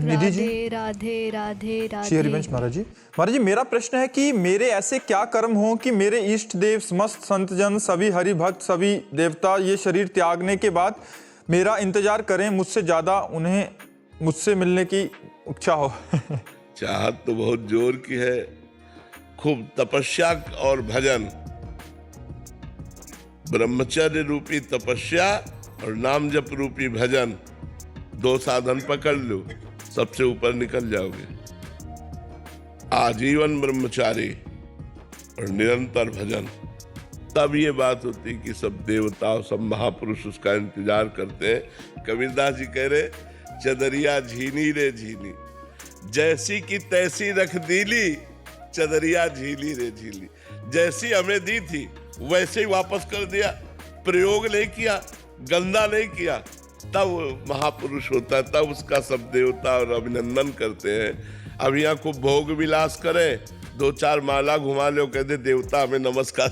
निधि जी, राधे राधे राधे श्री राधे। हरिवंश महाराज जी। महाराज जी, मेरा प्रश्न है कि मेरे ऐसे क्या कर्म हों कि मेरे इष्ट देव, समस्त संतजन, सभी हरि भक्त, सभी देवता ये शरीर त्यागने के बाद मेरा इंतजार करें, मुझसे ज्यादा उन्हें मुझसे मिलने की इच्छा हो। चाहत तो बहुत जोर की है, खूब तपस्या और भजन, ब्रह्मचर्य रूपी तपस्या और नाम जप रूपी भजन, 2 साधन पकड़ लो, सबसे ऊपर निकल जाओगे। आजीवन ब्रह्मचारी और निरंतर भजन, तब ये बात होती कि सब देवता, सब महापुरुष उसका इंतजार करते हैं। कबीरदास जी कह रहे, चदरिया झीनी रे झीनी, जैसी की तैसी रख दीली, चदरिया झीली रे झीली। जैसी हमें दी थी वैसे ही वापस कर दिया, प्रयोग नहीं किया, गंदा नहीं किया, तब महापुरुष होता है, तब उसका सब देवता और अभिनंदन करते हैं। अब यहाँ को भोग विलास करें, 2-4 माला घुमा लो, कहते देवता हमें नमस्कार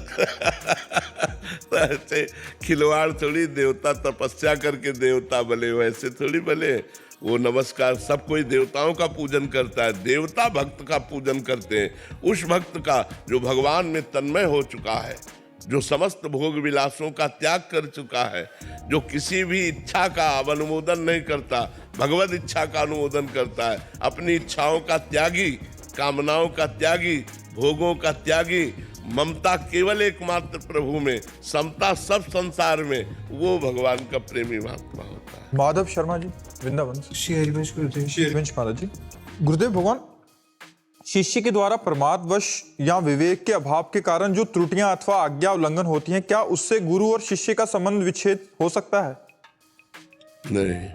तो ऐसे खिलवाड़ थोड़ी, देवता तपस्या करके देवता बने, वैसे थोड़ी बने। वो नमस्कार, सब कोई देवताओं का पूजन करता है, देवता भक्त का पूजन करते हैं। उस भक्त का जो भगवान में तन्मय हो चुका है, जो समस्त भोग विलासों का त्याग कर चुका है, जो किसी भी इच्छा का अनुमोदन नहीं करता, भगवत इच्छा का अनुमोदन करता है, अपनी इच्छाओं का त्यागी, कामनाओं का त्यागी, भोगों का त्यागी, ममता केवल एकमात्र प्रभु में, समता सब संसार में, वो भगवान का प्रेमी महात्मा होता है। माधव शर्मा जी, वृंदावन से। श्री हरिवंश गुरुदेव। श्री हरिवंश महाराज जी, गुरुदेव भगवान, शिष्य के द्वारा प्रमादवश या विवेक के अभाव के कारण जो त्रुटियां अथवा आज्ञा उल्लंघन होती हैं, क्या उससे गुरु और शिष्य का संबंध विच्छेद हो सकता है? नहीं,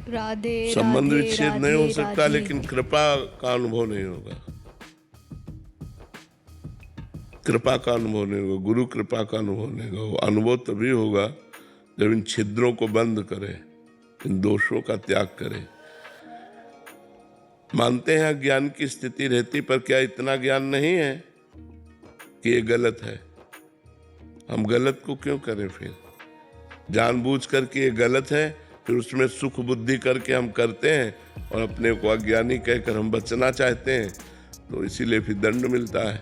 राधे संबंध राधे विच्छेद नहीं राधे हो सकता, राधे। लेकिन कृपा का अनुभव नहीं होगा। कृपा का अनुभव नहीं होगा, गुरु कृपा का अनुभव नहीं होगा। वो अनुभव तभी होगा जब इन छिद्रों को बंद करे, इन दोषों का त्याग करे। मानते हैं ज्ञान की स्थिति रहती, पर क्या इतना ज्ञान नहीं है कि ये गलत है? हम गलत को क्यों करें फिर? जानबूझ करके ये गलत है, फिर उसमें सुख बुद्धि करके हम करते हैं और अपने को अज्ञानी कहकर हम बचना चाहते हैं, तो इसीलिए फिर दंड मिलता है।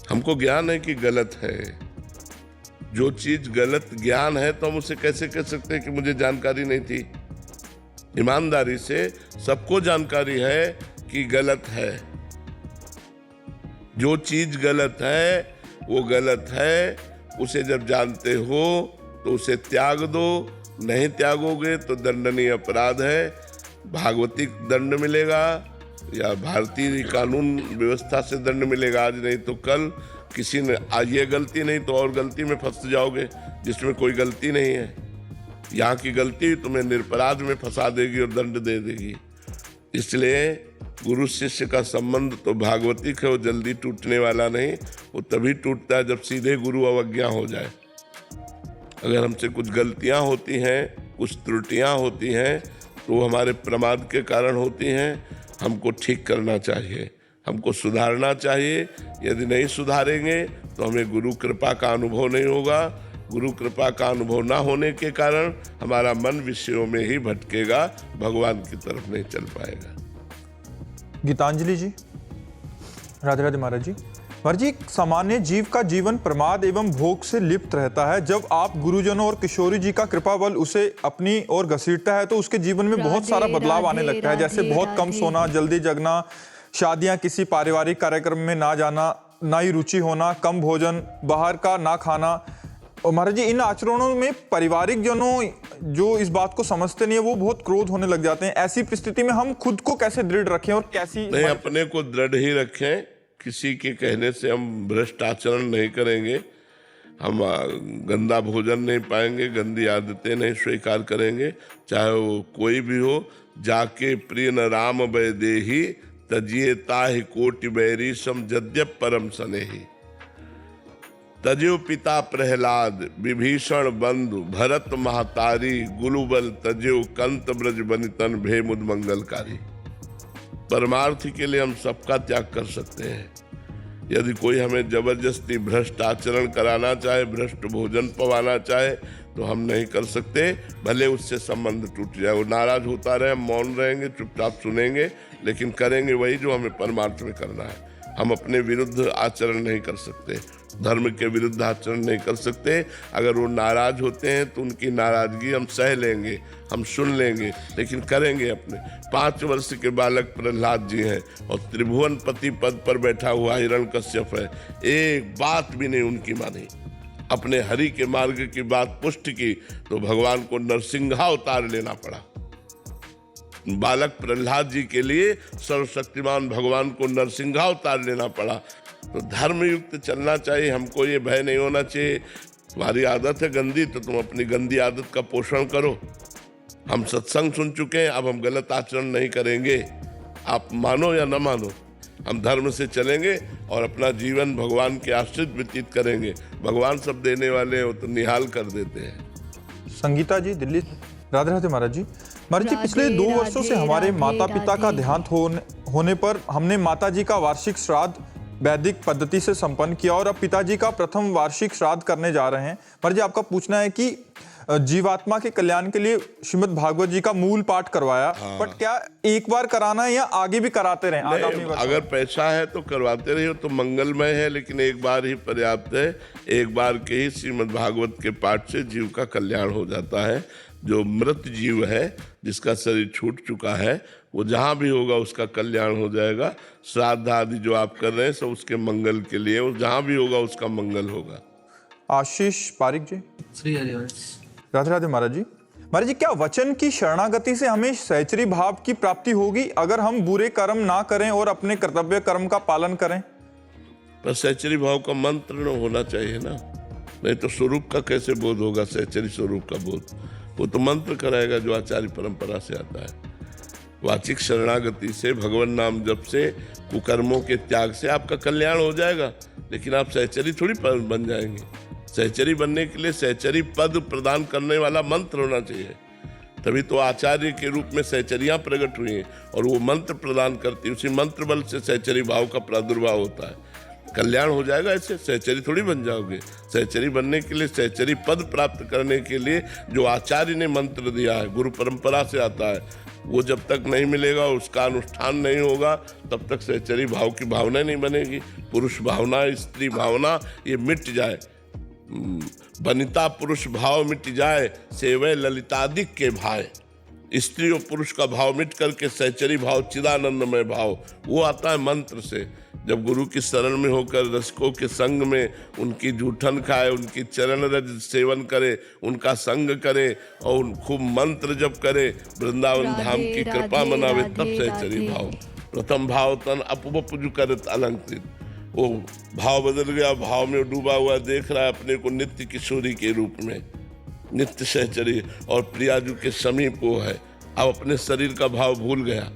हमको ज्ञान है कि गलत है। जो चीज गलत ज्ञान है तो हम उसे कैसे कह सकते हैं कि मुझे जानकारी नहीं थी? ईमानदारी से सबको जानकारी है कि गलत है। जो चीज गलत है वो गलत है, उसे जब जानते हो तो उसे त्याग दो, नहीं त्यागोगे तो दंडनीय अपराध है। भागवतिक दंड मिलेगा या भारतीय कानून व्यवस्था से दंड मिलेगा, आज नहीं तो कल। किसी ने आज ये गलती नहीं तो और गलती में फंस जाओगे जिसमें कोई गलती नहीं है। यहाँ की गलती तुम्हें निरपराध में फंसा देगी और दंड दे देगी। इसलिए गुरु शिष्य का संबंध तो भागवतिक है, वो जल्दी टूटने वाला नहीं। वो तभी टूटता है जब सीधे गुरु अवज्ञा हो जाए। अगर हमसे कुछ गलतियाँ होती हैं, कुछ त्रुटियाँ होती हैं, तो हमारे प्रमाद के कारण होती हैं। हमको ठीक करना चाहिए, हमको सुधारना चाहिए। यदि नहीं सुधारेंगे तो हमें गुरु कृपा का अनुभव नहीं होगा। गुरु कृपा का अनुभव ना होने के कारण हमारा मन विषयों में ही भटकेगा, भगवान की तरफ नहीं चल पाएगा। गीतांजलि जी, राधे राधे महाराज जी। महाराज जी, एक सामान्य जीव का जीवन प्रमाद एवं भोग से लिप्त रहता है। जब आप गुरुजनों और किशोरी जी का कृपा बल उसे अपनी ओर घसीटता है तो उसके जीवन में बहुत सारा बदलाव आने लगता है, जैसे बहुत कम सोना, जल्दी जगना, शादियां, किसी पारिवारिक कार्यक्रम में ना जाना, ना ही रुचि होना, कम भोजन, बाहर का ना खाना। और महाराज जी, इन आचरणों में पारिवारिक जनों जो इस बात को समझते नहीं है, वो बहुत क्रोध होने लग जाते हैं। ऐसी परिस्थिति में हम खुद को कैसे दृढ़ रखें और कैसी नहीं, अपने को दृढ़ ही रखें। किसी के कहने से हम भ्रष्ट आचरण नहीं करेंगे, हम गंदा भोजन नहीं पाएंगे, गंदी आदतें नहीं स्वीकार करेंगे, चाहे वो कोई भी हो। जाके प्रिय न राम बै देही, तजिए ताहि कोटि बैरी सम जद्यप परम स्नेही। तजो पिता प्रहलाद, विभीषण बंधु, भरत महतारी, गुलुबल तजो कंत ब्रज बनितन भे मुद मंगलकारी। परमार्थ के लिए हम सबका त्याग कर सकते हैं। यदि कोई हमें जबरदस्ती भ्रष्ट आचरण कराना चाहे, भ्रष्ट भोजन पवाना चाहे, तो हम नहीं कर सकते, भले उससे संबंध टूट जाए। वो नाराज होता रहे, हम मौन रहेंगे, चुपचाप सुनेंगे, लेकिन करेंगे वही जो हमें परमार्थ में करना है। हम अपने विरुद्ध आचरण नहीं कर सकते, धर्म के विरुद्ध आचरण नहीं कर सकते। अगर वो नाराज होते हैं तो उनकी नाराजगी हम सह लेंगे, हम सुन लेंगे, लेकिन करेंगे अपने। 5 वर्ष के बालक प्रहलाद जी हैं और त्रिभुवन पति पद पर बैठा हुआ हिरण्यकश्यप है, एक बात भी नहीं उनकी मानी, अपने हरि के मार्ग की बात पुष्ट की तो भगवान को नरसिंहावतार लेना पड़ा। बालक प्रहलाद जी के लिए सर्वशक्तिमान भगवान को नरसिंहावतार लेना पड़ा। तो धर्म युक्त चलना चाहिए, हमको ये भय नहीं होना चाहिए। तुम्हारी आदत है गंदी तो तुम अपनी गंदी आदत का पोषण करो। हम सत्संग सुन चुके हैं, अब हम गलत आचरण नहीं करेंगे। आप मानो या न मानो, हम धर्म से चलेंगे और अपना जीवन भगवान के आश्रित व्यतीत करेंगे। भगवान सब देने वाले हैं, वो तो निहाल कर देते हैं। संगीता जी दिल्ली। राधे राधे महाराज जी। महाराज जी, पिछले 2 वर्षों से हमारे राधे, माता पिता का राधे। देहांत होने पर हमने माता जी का वार्षिक श्राद्ध वैदिक पद्धति से संपन्न किया और अब पिताजी का प्रथम वार्षिक श्राद्ध करने जा रहे हैं। महाराज जी, आपका पूछना है कि जीवात्मा के कल्याण के लिए श्रीमद् भागवत जी का मूल पाठ करवाया, बट क्या एक बार कराना है या आगे भी कराते रहें आगामी वर्ष? अगर पैसा है तो करवाते रहिए तो मंगलमय है, लेकिन एक बार ही पर्याप्त है। एक बार के ही श्रीमद् भागवत के पाठ से जीव का कल्याण हो जाता है। जो मृत जीव है, जिसका शरीर छूट चुका है, वो जहाँ भी होगा उसका कल्याण हो जाएगा। श्राद्ध आदि जो आप कर रहे हैं सब उसके मंगल के लिए, वो जहाँ भी होगा उसका मंगल होगा। आशीष पारिक जी। श्री हरिवंश। राधे राधे महाराज जी। महाराज जी, क्या वचन की शरणागति से हमें सहचरी भाव की प्राप्ति होगी अगर हम बुरे कर्म ना करें और अपने कर्तव्य कर्म का पालन करें? पर सहचरी भाव का मंत्र न होना चाहिए ना, नहीं तो स्वरूप का कैसे बोध होगा? सहचरी स्वरूप का बोध वो तो मंत्र कराएगा जो आचार्य परंपरा से आता है। वाचिक शरणागति से, भगवान नाम जप से, कुकर्मों के त्याग से आपका कल्याण हो जाएगा, लेकिन आप सहचरी थोड़ी बन जाएंगे। सहचरी बनने के लिए सहचरी पद प्रदान करने वाला मंत्र होना चाहिए, तभी तो आचार्य के रूप में सहचरियां प्रकट हुई हैं और वो मंत्र प्रदान करती है। उसी मंत्र बल से सहचरी भाव का प्रादुर्भाव होता है। कल्याण हो जाएगा, ऐसे सहचरी थोड़ी बन जाओगे। सहचरी बनने के लिए, सहचरी पद प्राप्त करने के लिए जो आचार्य ने मंत्र दिया है, गुरु परंपरा से आता है, वो जब तक नहीं मिलेगा, उसका अनुष्ठान नहीं होगा, तब तक सहचरी भाव की भावना नहीं बनेगी। पुरुष भावना, स्त्री भावना ये मिट जाए, बनिता पुरुष भाव मिट जाए, सेवै ललितादिक के भाई। स्त्री और पुरुष का भाव मिट करके सहचरी भाव, चिदानंदमय भाव, वो आता है मंत्र से। जब गुरु की शरण में होकर रसिकों के संग में उनकी जूठन खाए, उनकी चरण रज सेवन करे, उनका संग करे और खूब मंत्र जप करे, वृंदावन धाम की कृपा मनावे, तब सहचरी भाव। प्रथम भाव तन अपवपुजु करत अलंकृत, वो भाव बदल गया, भाव में डूबा हुआ देख रहा है अपने को नित्य किशोरी के रूप में, नित्य सहचरी और प्रियाजू के समीप वो है। अब अपने शरीर का भाव भूल गया,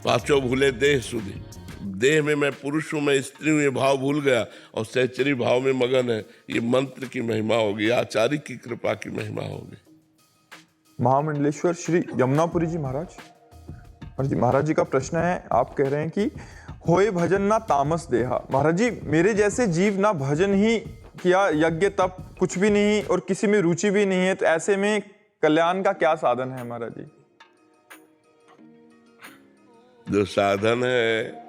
पांचों भूले देह सुधी, देह में मैं पुरुष हूँ, मैं स्त्री हूँ, ये भाव भूल गया और सहचरी भाव में मगन है। ये मंत्र की महिमा होगी, आचार्य की कृपा की महिमा होगी। महामंडलेश्वर श्री यमुनापुरी जी महाराज। महाराज जी का प्रश्न है, आप कह रहे हैं कि होए भजन ना तामस देहा। महाराज जी, मेरे जैसे जीव ना भजन ही किया, यज्ञ तप कुछ भी नहीं और किसी में रुचि भी नहीं है, तो ऐसे में कल्याण का क्या साधन है महाराज जी? जो साधन है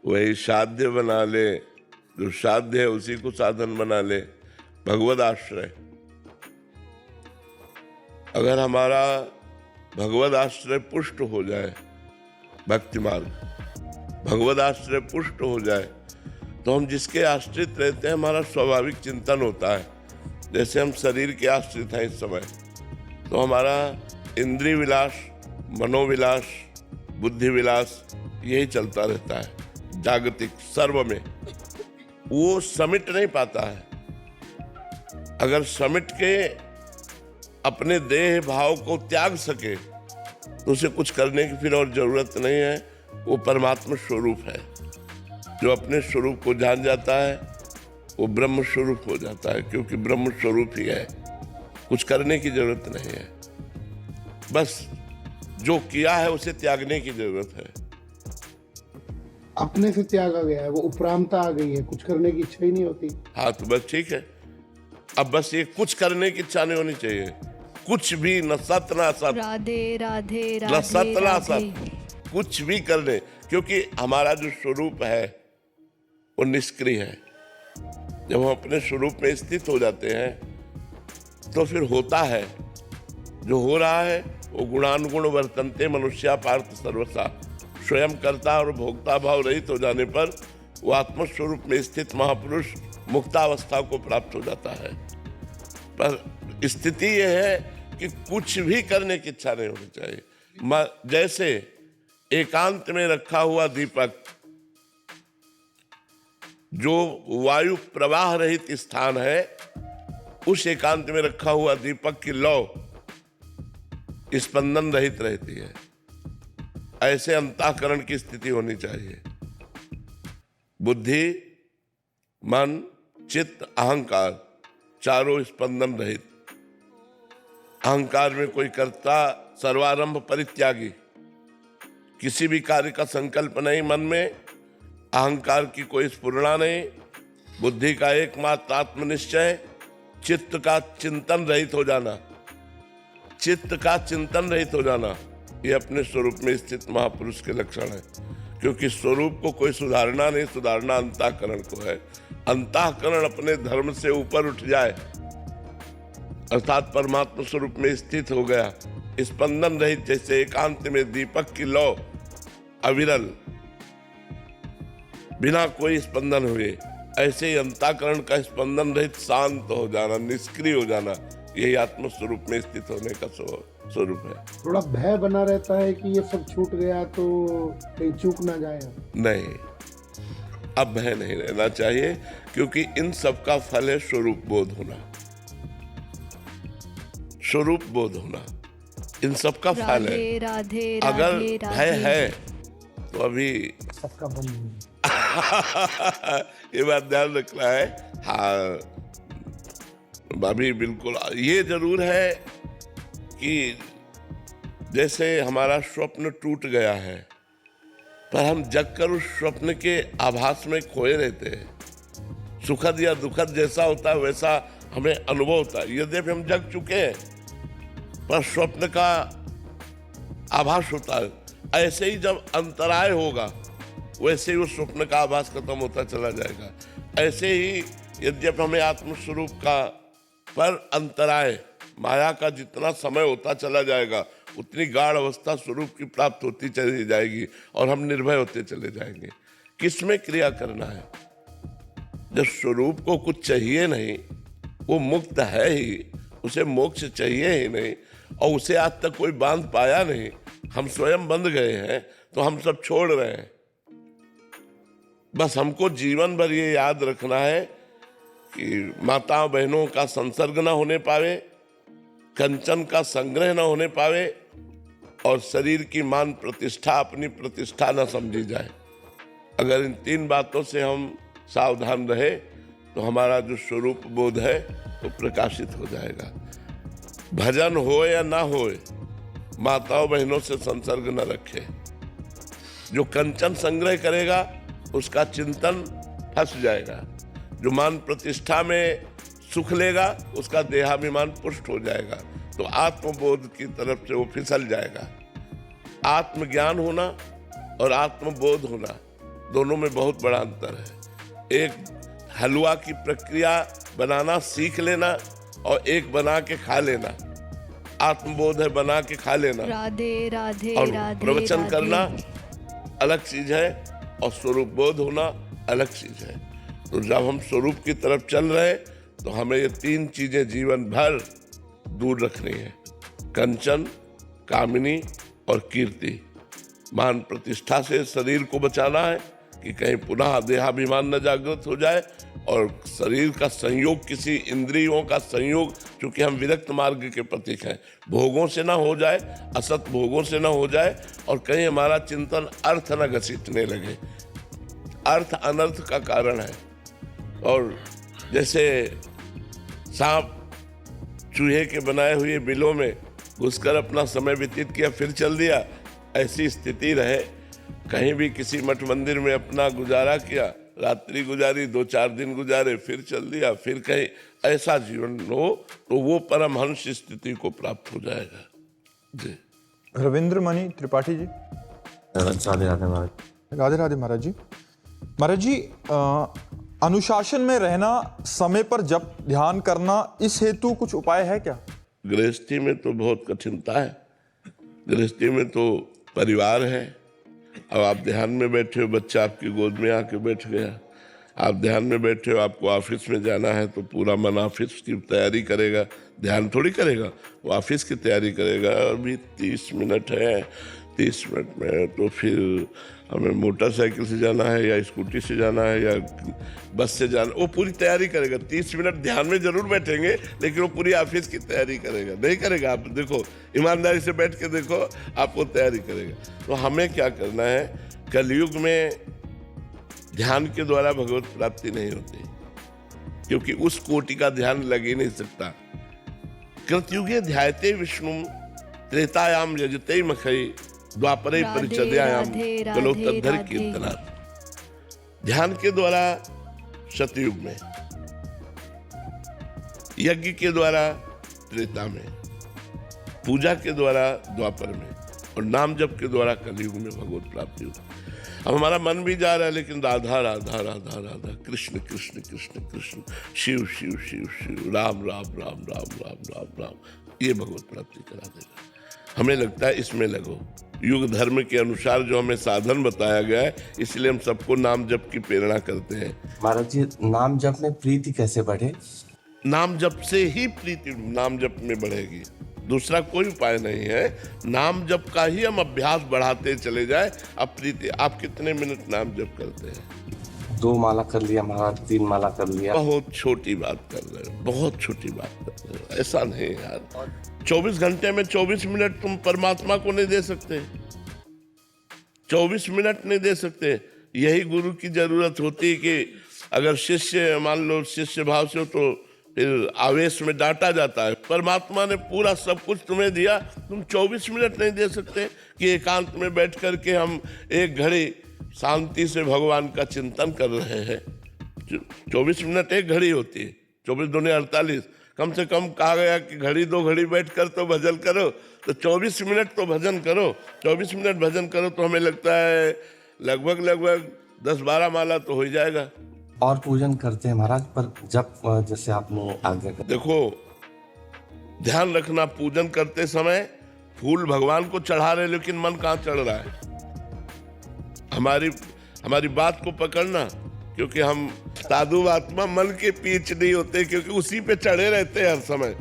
वही साध्य बना ले, जो साध्य है उसी को साधन बना ले। भगवद आश्रय, अगर हमारा भगवद आश्रय पुष्ट हो जाए, भक्ति मार्ग भगवद आश्रय पुष्ट हो जाए, तो हम जिसके आश्रित रहते हैं हमारा स्वाभाविक चिंतन होता है। जैसे हम शरीर के आश्रित हैं इस समय, तो हमारा इंद्रिय विलास, मनोविलास, बुद्धि विलास यही चलता रहता है। जागतिक सर्व में वो समिट नहीं पाता है। अगर समिट के अपने देह भाव को त्याग सके तो उसे कुछ करने की फिर और जरूरत नहीं है। वो परमात्मा स्वरूप है। जो अपने स्वरूप को जान जाता है वो ब्रह्म स्वरूप हो जाता है, क्योंकि ब्रह्म स्वरूप ही है। कुछ करने की जरूरत नहीं है, बस जो किया है उसे त्यागने की जरूरत है। अपने से त्यागा गया है, वो उपरामता आ गई है, कुछ करने की इच्छा ही नहीं होती। हाँ तो बस ठीक है, अब बस ये कुछ करने की इच्छा नहीं होनी चाहिए, कुछ भी, न सत न असत, राधे राधे न राधे सत न असत, राधे। कुछ भी करने, क्योंकि हमारा जो स्वरूप है वो निष्क्रिय है। जब हम अपने स्वरूप में स्थित हो जाते हैं तो फिर होता है, जो हो रहा है वो गुणानुगुण वर्तन्ते मनुष्या पार्थ सर्वसा। स्वयं कर्ता और भोक्ता भाव रहित हो जाने पर वो आत्मस्वरूप में स्थित महापुरुष मुक्तावस्था को प्राप्त हो जाता है। पर स्थिति यह है कि कुछ भी करने की इच्छा नहीं होनी चाहिए। जैसे एकांत में रखा हुआ दीपक, जो वायु प्रवाह रहित स्थान है, उस एकांत में रखा हुआ दीपक की लौ स्पंदन रहित रहती है। ऐसे अंतःकरण की स्थिति होनी चाहिए। बुद्धि, मन, चित्त, अहंकार, चारों स्पंदन रहित। अहंकार में कोई कर्ता, सर्वारंभ परित्यागी, किसी भी कार्य का संकल्प नहीं मन में, अहंकार की कोई स्फुरणा नहीं, बुद्धि का एकमात्र आत्मनिश्चय, चित्त का चिंतन रहित हो जाना, चित्त का चिंतन रहित हो जाना, ये अपने स्वरूप में स्थित महापुरुष के लक्षण है। क्योंकि स्वरूप को कोई सुधारना नहीं, सुधारना अंतःकरण को है। अंतःकरण अपने धर्म से ऊपर उठ जाए, अर्थात परमात्मा स्वरूप में स्थित हो गया, स्पंदन रहित, जैसे एकांत में दीपक की लौ अविरल, बिना कोई स्पंदन हुए, ऐसे ही अंतःकरण का स्पंदन रहित शांत हो जाना, निष्क्रिय हो जाना, यही आत्म स्वरूप में स्थित होने का स्वरूप है। थोड़ा भय बना रहता है कि ये सब छूट गया तो कहीं चूक ना जाए। नहीं, अब भय नहीं रहना चाहिए, क्योंकि इन सब का फल है स्वरूप बोध होना। स्वरूप बोध होना इन सब का फल है। राधे राधे अगर राधे भय राधे। है तो अभी सबका बंद ये बात ध्यान रखना है। हाँ, अभी बिल्कुल ये जरूर है कि जैसे हमारा स्वप्न टूट गया है, पर हम जगकर उस स्वप्न के आभास में खोए रहते हैं। सुखद या दुखद जैसा होता है वैसा हमें अनुभव होता है। यद्यपि हम जग चुके हैं, पर स्वप्न का आभास होता है। ऐसे ही जब अंतराय होगा, वैसे ही उस स्वप्न का आभास खत्म होता चला जाएगा। ऐसे ही यद्यपि हमें आत्मस्वरूप का पर अंतराय, माया का जितना समय होता चला जाएगा, उतनी गाढ़ अवस्था स्वरूप की प्राप्त होती चली जाएगी और हम निर्भय होते चले जाएंगे। किसमें क्रिया करना है? जब स्वरूप को कुछ चाहिए नहीं, वो मुक्त है ही, उसे मोक्ष चाहिए ही नहीं, और उसे आज तक कोई बांध पाया नहीं, हम स्वयं बंध गए हैं, तो हम सब छोड़ रहे हैं। बस हमको जीवन भर ये याद रखना है कि माता बहनों का संसर्ग ना होने पावे, कंचन का संग्रह ना होने पावे, और शरीर की मान प्रतिष्ठा अपनी प्रतिष्ठा ना समझी जाए। अगर इन तीन बातों से हम सावधान रहे तो हमारा जो स्वरूप बोध है वो प्रकाशित हो जाएगा। भजन हो या ना हो, माताओं बहनों से संसर्ग न रखे। जो कंचन संग्रह करेगा उसका चिंतन फंस जाएगा। जो मान प्रतिष्ठा में सुख लेगा उसका देहाभिमान पुष्ट हो जाएगा, तो आत्मबोध की तरफ से वो फिसल जाएगा। आत्मज्ञान होना और आत्मबोध होना दोनों में बहुत बड़ा अंतर है। एक हलवा की प्रक्रिया बनाना सीख लेना और एक बना के खा लेना। आत्मबोध है बना के खा लेना, राधे राधे और राधे प्रवचन राधे। करना अलग चीज है और स्वरूप बोध होना अलग चीज है। तो जब हम स्वरूप की तरफ चल रहे तो हमें ये तीन चीजें जीवन भर दूर रखनी है। कंचन, कामिनी और कीर्ति। मान प्रतिष्ठा से शरीर को बचाना है कि कहीं पुनः देहाभिमान न जागृत हो जाए, और शरीर का संयोग, किसी इंद्रियों का संयोग, चूंकि हम विरक्त मार्ग के प्रतीक हैं, भोगों से ना हो जाए, असत भोगों से ना हो जाए, और कहीं हमारा चिंतन अर्थ न घसीटने लगे। अर्थ अनर्थ का कारण है। और जैसे सांप चूहे के बनाए हुए बिलों में घुसकर अपना समय व्यतीत किया फिर चल दिया, ऐसी स्थिति रहे। कहीं भी किसी मठ मंदिर में अपना गुजारा किया रात्रि गुजारी, 2-4 दिन गुजारे, फिर चल दिया, फिर कहीं ऐसा जीवन हो तो वो परमहंस स्थिति को प्राप्त हो जाएगा। जी। रविंद्र मणि त्रिपाठी जी। राधे राधे महाराज। राधे राधे महाराज जी। महाराज जी, अनुशासन में रहना, समय पर जप ध्यान करना, इस हेतु कुछ उपाय है क्या? गृहस्थी में तो बहुत कठिनता है। गृहस्थी में तो परिवार है। अब आप ध्यान में बैठे हो, बच्चा आपकी गोद में आके बैठ गया, आप ध्यान में बैठे हो, आपको ऑफिस में जाना है तो पूरा मन ऑफिस की तैयारी करेगा, ध्यान थोड़ी करेगा, वो ऑफिस की तैयारी करेगा। अभी 30 मिनट है, 30 मिनट में तो फिर हमें मोटरसाइकिल से जाना है या स्कूटी से जाना है या बस से जाना, वो पूरी तैयारी करेगा। 30 मिनट ध्यान में जरूर बैठेंगे, लेकिन वो पूरी ऑफिस की तैयारी करेगा नहीं करेगा। आप देखो, ईमानदारी से बैठ के देखो, आप वो तैयारी करेगा। तो हमें क्या करना है, कलयुग में ध्यान के द्वारा भगवत प्राप्ति नहीं होती, क्योंकि उस कोटि का ध्यान लग ही नहीं सकता। कृतयुगे ध्यायते विष्णु त्रेतायाम यजते मखई द्वापरे परिचर्यायाम कलो तद्धर कीर्तनात्। ध्यान के द्वारा सतयुग में, यज्ञ के द्वारा त्रेता में, पूजा के द्वारा द्वापर में और नाम जप के द्वारा कलयुग में भगवत प्राप्ति होती। अब हमारा मन भी जा रहा है, लेकिन राधा राधा राधा राधा, कृष्ण कृष्ण कृष्ण कृष्ण, शिव शिव शिव शिव, राम राम राम राम राम राम राम, ये भगवत प्राप्ति करा देगा। हमें लगता है इसमें लगो। युग धर्म के अनुसार जो हमें साधन बताया गया है, इसलिए हम सबको नाम जप की प्रेरणा करते हैं। महाराज जी, नाम जप में प्रीति कैसे बढ़े? नाम जप से ही प्रीति नाम जप में बढ़ेगी, दूसरा कोई उपाय नहीं है। नाम जप का ही हम अभ्यास बढ़ाते चले जाए। अब प्रीति, आप कितने मिनट नाम जप करते हैं? 2 माला कर लिया महाराज, 3 माला कर लिया। बहुत छोटी बात कर रहे हो, बहुत छोटी बात कर रहे हो। ऐसा नहीं यार, 24 घंटे में 24 मिनट तुम परमात्मा को नहीं दे सकते, 24 मिनट नहीं दे सकते। यही गुरु की जरूरत होती है कि अगर शिष्य, मान लो शिष्य भाव से हो तो फिर आवेश में डांटा जाता है। परमात्मा ने पूरा सब कुछ तुम्हें दिया, तुम 24 मिनट नहीं दे सकते कि एकांत में बैठ करके हम एक घड़ी शांति से भगवान का चिंतन कर रहे हैं। 24 मिनट एक घड़ी होती है, 24 दूनी 48। कम से कम कहा गया कि घड़ी 2 घड़ी बैठ कर तो भजन करो, तो 24 मिनट तो भजन करो। 24 मिनट भजन करो तो हमें लगता है लगभग 10-12 माला तो हो ही जाएगा। और पूजन करते हैं महाराज, पर जब जैसे आपने आज्ञा कर। देखो, ध्यान रखना, पूजन करते समय फूल भगवान को चढ़ा रहे, लेकिन मन कहाँ चढ़ रहा है। हमारी बात को पकड़ना, क्योंकि हम साधु आत्मा मन के पीछ नहीं होते, क्योंकि उसी पे चढ़े रहते हैं हर समय।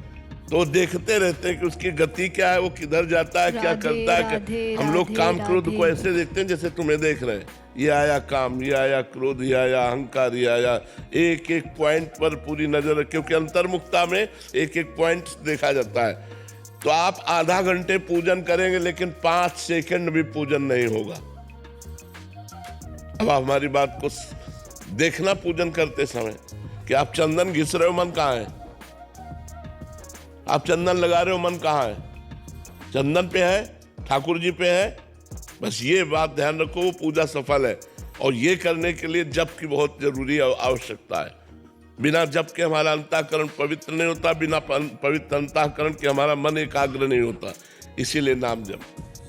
तो देखते रहते हैं कि उसकी गति क्या है, वो किधर जाता है, क्या करता है। हम लोग काम क्रोध को ऐसे देखते हैं जैसे तुम्हें देख रहे हैं। ये आया काम, ये आया क्रोध, ये आया अहंकार, ये आया, एक एक पॉइंट पर पूरी नजर, क्योंकि अंतर्मुखता में एक एक पॉइंट देखा जाता है। तो आप आधा घंटे पूजन करेंगे, लेकिन 5 सेकंड भी पूजन नहीं होगा। अब हमारी बात को देखना पूजन करते समय कि आप चंदन घिस रहे हो, मन कहाँ है? आप चंदन लगा रहे हो, मन कहाँ है? चंदन पे है, ठाकुर जी पे है। बस ये बात ध्यान रखो, वो पूजा सफल है। और ये करने के लिए जप की बहुत जरूरी आवश्यकता है। बिना जप के हमारा अंतःकरण पवित्र नहीं होता, बिना पवित्र अंतःकरण के हमारा मन एकाग्र नहीं होता। इसीलिए नाम जप,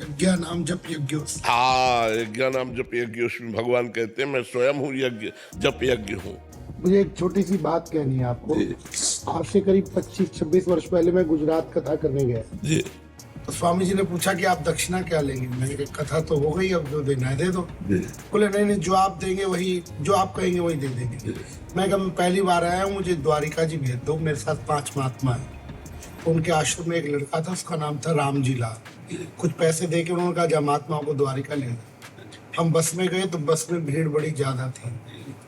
यज्ञ नाम जप यज्ञ। हाँ, यज्ञ नाम जप यज्ञ, उसमें भगवान कहते हैं मैं स्वयं हूँ यज्ञ, जप यज्ञ हूँ। मुझे एक छोटी सी बात कहनी है आपको। आपसे करीब 25-26 वर्ष पहले मैं गुजरात कथा करने गया जी। तो स्वामी जी ने पूछा कि आप दक्षिणा क्या लेंगे। मैंने कहा कथा तो हो गई, अब जो देना है दे दो। बोले नहीं, जो आप देंगे वही, जो आप कहेंगे वही दे देंगे। मैं कहा मैं पहली बार आया हूँ, मुझे द्वारिका जी भेज दो, मेरे साथ 5 महात्मा है। उनके आश्रम में एक लड़का था, उसका नाम था राम जी लाल। कुछ पैसे दे के उन्होंने कहा जब महात्माओं को द्वारिका ले। हम बस में गए तो बस में भीड़ बड़ी ज्यादा थी।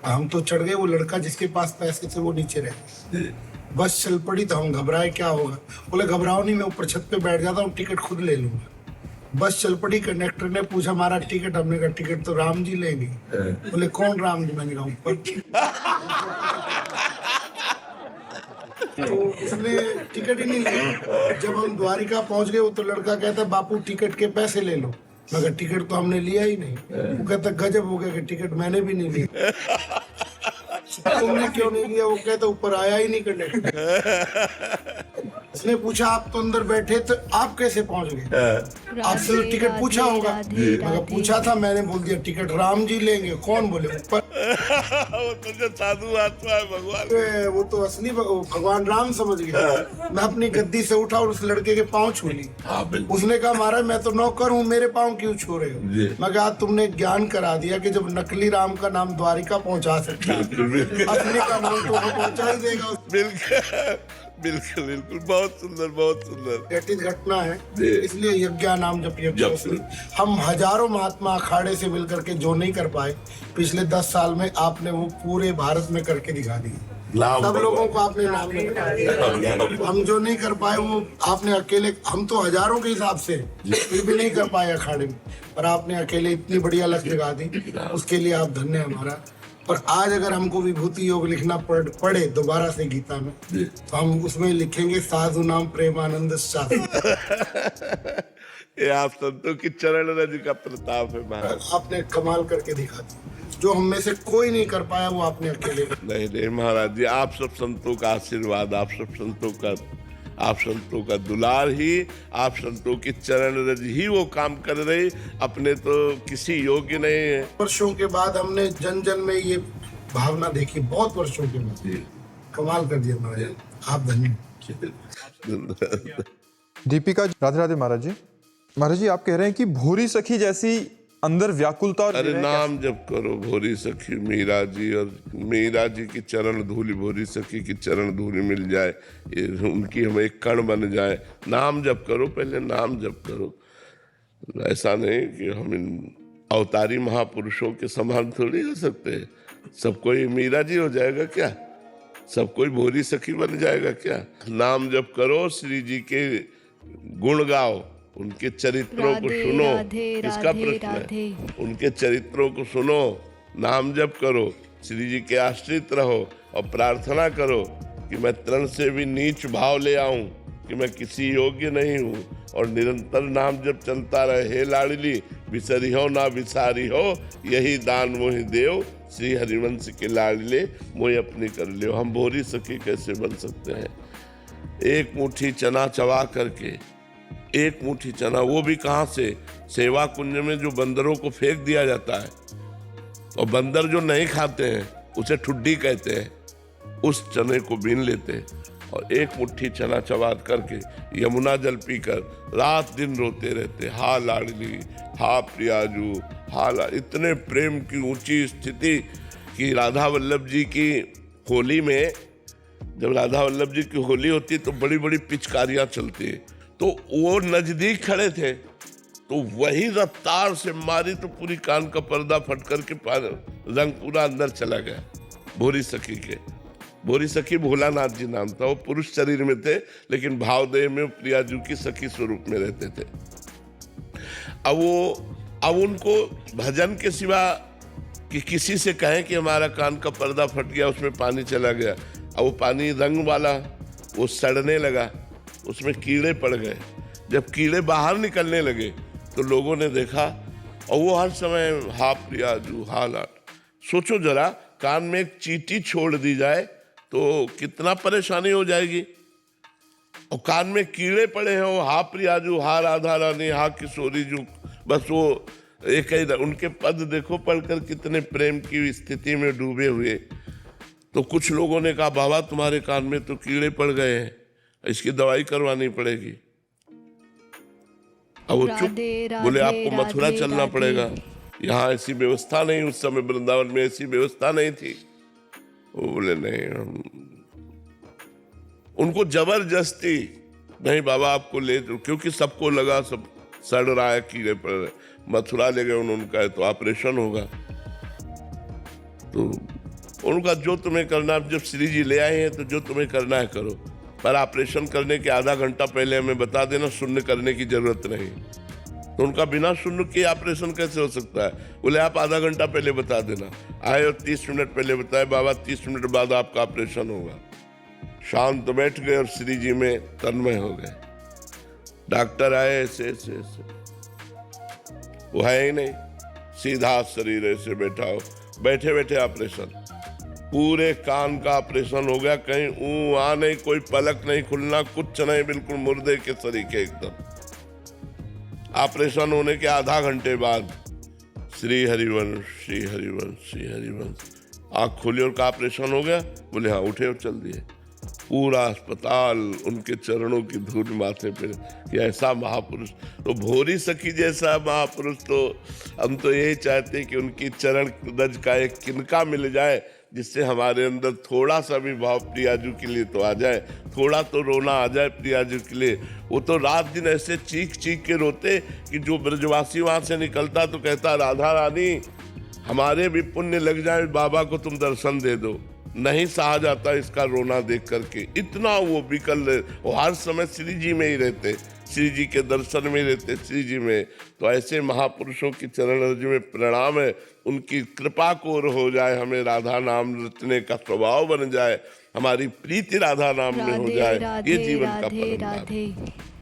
हम तो चढ़ गए, वो लड़का जिसके पास पैसे थे वो नीचे रहे। बस चल पड़ी तो हम घबराए, क्या होगा। बोले घबराओ नहीं, मैं ऊपर छत पे बैठ जाता हूँ, टिकट खुद ले लूंगा। बस चल पड़ी, कंडक्टर ने पूछा हमारा टिकट, हमने कहा टिकट तो राम जी लेंगे। बोले कौन राम जी? मैंने कहा ऊपर। तो उसने टिकट ही नहीं लिया। जब हम द्वारिका पहुंच गए, वो तो लड़का कहता बापू टिकट के पैसे ले लो। मगर टिकट तो हमने लिया ही नहीं। वो कहता गजब हो गया कि टिकट मैंने भी नहीं लिया। तुमने क्यों नहीं लिया? वो कहता ऊपर आया ही नहीं कंडक्टर। उसने पूछा आप तो अंदर बैठे तो आप कैसे पहुंच गए? आपसे तो टिकट पूछा होगा। मगर पूछा था, मैंने बोल दिया टिकट राम जी लेंगे। कौन बोले? ऊपर वो तो जो साधु आत्मा है भगवान, वो तो असली भगवान राम समझ गया। मैं अपनी गद्दी से उठा और उस लड़के के पाँव छू ली। उसने कहा महाराज मैं तो नौकर हूँ, मेरे पाँव क्यों छू रहे हो? मैं कहा तुमने ज्ञान करा दिया कि जब नकली राम का नाम द्वारिका पहुंचा सकता है, असली का नाम तो वो पहुंचा ही देगा। बिल्कुल बिल्कुल बिल्कुल, बहुत सुंदर बहुत सुंदर। घटित घटना है, इसलिए यज्ञ नाम जप यज्ञ। हम हजारों महात्मा अखाड़े से मिलकर के जो नहीं कर पाए पिछले 10 साल में, आपने वो पूरे भारत में करके दिखा दिया। सब लोगों को आपने नाम नहीं बता दिया। हम जो नहीं कर पाए वो आपने अकेले, हम तो हजारों के हिसाब से फिर भी नहीं कर पाए अखाड़े में, पर आपने अकेले इतनी बढ़िया लक जगा दी, उसके लिए आप धन्य हमारा। और आज अगर हमको विभूति योग लिखना पड़े दोबारा से गीता में, तो हम उसमें लिखेंगे साधु नाम प्रेमानंद शास्त्री। ये आप संतों की चरण रज का प्रताप है महाराज। आपने कमाल करके दिखा दी, जो हम में से कोई नहीं कर पाया वो आपने अकेले। नहीं नहीं महाराज जी, आप सब संतों का आशीर्वाद, आप संतों का दुलार ही, आप संतों की चरण रज ही वो काम कर रहे, अपने तो किसी योग्य नहीं है। वर्षों के बाद हमने जन जन में ये भावना देखी, बहुत वर्षों के बाद। कमाल कर दिया महाराज, आप धन्य। दीपिका, राधे राधे महाराज जी। महाराज जी आप कह रहे हैं कि भोरी सखी जैसी अंदर व्याकुलता और अरे नाम जप करो भोरी सखी मीरा जी, और मीरा जी की चरण धूलि, भोरी सखी की चरण धूलि मिल जाए, उनकी हम एक कण बन जाए। नाम जप करो, पहले नाम जप करो। ऐसा नहीं कि हम इन अवतारी महापुरुषों के समान थोड़ी हो सकते। सब कोई मीरा जी हो जाएगा क्या? सब कोई भोरी सखी बन जाएगा क्या? नाम जप करो, श्री जी के गुण गाओ, उनके चरित्रों को सुनो। किसका प्रश्न है? उनके चरित्रों को सुनो, नाम जप करो, श्री जी के आश्रित रहो और प्रार्थना करो कि मैं तृण से भी नीच भाव ले आऊं, कि मैं किसी योग्य नहीं हूं, और निरंतर नाम जप चलता रहे। हे लाडली बिसरी हो ना बिसारी हो, यही दान मोहि देव, श्री हरिवंश के लाडले मोहि अपनी कर लियो। हम भोरी सखी कैसे बन सकते हैं? एक मुट्ठी चना चबा करके, एक मुट्ठी चना, वो भी कहाँ से? सेवा कुंज में जो बंदरों को फेंक दिया जाता है, और बंदर जो नहीं खाते हैं उसे ठुड्डी कहते हैं, उस चने को बीन लेते और एक मुट्ठी चना चबा करके यमुना जल पीकर रात दिन रोते रहते, हा लाडली, हा प्रियाजू, हा इतने प्रेम की ऊंची स्थिति कि राधा वल्लभ जी की होली में, जब राधा वल्लभ जी की होली होती तो बड़ी बड़ी पिचकारियां चलती है, तो वो नजदीक खड़े थे, तो वही रफ्तार से मारी तो पूरी कान का पर्दा फट करके रंग पूरा अंदर चला गया। भोरी सखी के, भोरी सखी भोलानाथ जी नाम था। वो पुरुष शरीर में थे लेकिन भावदेह में प्रियाजू की सखी स्वरूप में रहते थे। अब उनको भजन के सिवा कि किसी से कहें कि हमारा कान का पर्दा फट गया, उसमें पानी चला गया, अब वो पानी रंग वाला वो सड़ने लगा, उसमें कीड़े पड़ गए। जब कीड़े बाहर निकलने लगे तो लोगों ने देखा, और वो हर समय हा प्रियाजू हा लाड। सोचो जरा, कान में एक चींटी छोड़ दी जाए तो कितना परेशानी हो जाएगी, और कान में कीड़े पड़े हैं, वो हा प्रियाजू हा राधा रानी हा किशोरी जू, बस वो एक ही। उनके पद देखो पढ़कर कितने प्रेम की स्थिति में डूबे हुए। तो कुछ लोगों ने कहा बाबा तुम्हारे कान में तो कीड़े पड़ गए हैं, इसकी दवाई करवानी पड़ेगी। अब वो चुप, बोले आपको मथुरा चलना पड़ेगा, यहाँ ऐसी व्यवस्था नहीं, उस समय वृंदावन में ऐसी व्यवस्था नहीं थी। वो बोले नहीं, उनको जबरदस्ती नहीं बाबा आपको ले, क्योंकि सबको लगा सब सड़ रहा है, कीड़े पड़ रहे, मथुरा ले गए उन्होंने कहा तो ऑपरेशन होगा। तो उनका जो तुम्हें करना, जब श्री जी ले आए हैं तो जो तुम्हें करना है करो, पर ऑपरेशन करने के आधा घंटा पहले हमें बता देना, शून्य करने की जरूरत नहीं। तो उनका बिना शून्य के ऑपरेशन कैसे हो सकता है? बोले आप आधा घंटा पहले बता देना। आए और 30 मिनट पहले बताए बाबा 30 मिनट बाद आपका ऑपरेशन होगा। शांत बैठ गए और श्री जी में तन्मय हो गए। डॉक्टर आए ऐसे ऐसे ऐसे, वो है ही नहीं, सीधा शरीर ऐसे बैठा हो, बैठे बैठे ऑपरेशन, पूरे कान का ऑपरेशन हो गया, कहीं ऊ आ नहीं, कोई पलक नहीं खुलना, कुछ नहीं, बिल्कुल मुर्दे के तरीके एकदम। ऑपरेशन होने के आधा घंटे बाद श्री हरिवंश, श्री हरिवंश, श्री हरिवंश, आँख खोली और का ऑपरेशन हो गया, बोले हाँ, उठे और चल दिए। पूरा अस्पताल उनके चरणों की धूल माथे पे कि ऐसा महापुरुष, तो भोरी सखी जैसा महापुरुष, तो हम तो यही चाहते हैं कि उनकी चरण रज का एक किनका मिल जाए, जिससे हमारे अंदर थोड़ा सा भी भाव प्रियाजू के लिए तो आ जाए, थोड़ा तो रोना आ जाए प्रियाजू के लिए। वो तो रात दिन ऐसे चीख चीख के रोते कि जो ब्रजवासी वहाँ से निकलता तो कहता, राधा रानी हमारे भी पुण्य लग जाए, बाबा को तुम दर्शन दे दो। नहीं सहा जाता इसका रोना देख करके, इतना वो विकल, वो हर समय श्री जी में ही रहते, श्री जी के दर्शन में रहते, श्री जी में। तो ऐसे महापुरुषों की चरण रज में प्रणाम है, उनकी कृपा को हो जाए, हमें राधा नाम रचने का स्वभाव बन जाए, हमारी प्रीति राधा नाम में हो राधे जाए, ये राधे जीवन का राधे परम लाभ। राधे।